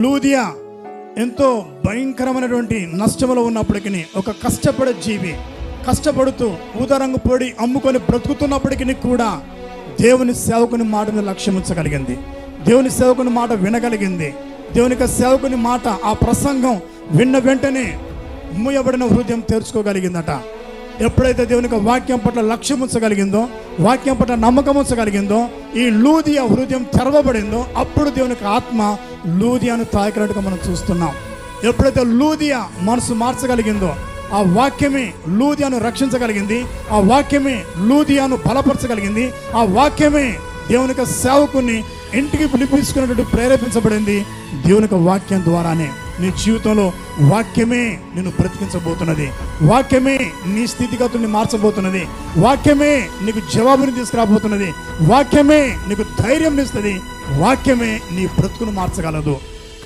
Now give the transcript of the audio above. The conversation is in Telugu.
లూదియా ఎంతో భయంకరమైనటువంటి నష్టంలో ఉన్నప్పటికీ, ఒక కష్టపడే జీవి, కష్టపడుతూ ఊదరంగు పొడి అమ్ముకొని బ్రతుకుతున్నప్పటికీ కూడా దేవుని సేవకుని మాటను లక్ష్యం ఉంచగలిగింది. దేవుని సేవకుని మాట వినగలిగింది. దేవుని సేవకుని మాట, ఆ ప్రసంగం విన్న వెంటనే మూయబడిన హృదయం తెరుచుకోగలిగిందట. ఎప్పుడైతే దేవుని వాక్యం పట్ల లక్ష్యం ఉంచగలిగిందో, వాక్యం పట్ల నమ్మకం ఉంచగలిగిందో, ఈ లూదియా హృదయం తెరవబడిందో, అప్పుడు దేవుని ఆత్మ లూదియాను తాకినట్టుగా మనం చూస్తున్నాం. ఎప్పుడైతే లూదియా మనసు మార్చగలిగిందో, ఆ వాక్యమే లూదియాను రక్షించగలిగింది. ఆ వాక్యమే లూదియాను బలపరచగలిగింది. ఆ వాక్యమే దేవుని సేవకుని ఇంటికి పిలిపించుకున్నట్టు ప్రేరేపించబడింది. దేవుని వాక్యం ద్వారానే నీ జీవితంలో వాక్యమే నిన్ను బ్రతికించబోతున్నది. వాక్యమే నీ స్థితిగతుల్ని మార్చబోతున్నది. వాక్యమే నీకు జవాబుని తీసుకురాబోతున్నది. వాక్యమే నీకు ధైర్యం ఇస్తుంది. వాక్యమే నీ బ్రతుకును మార్చగలదు.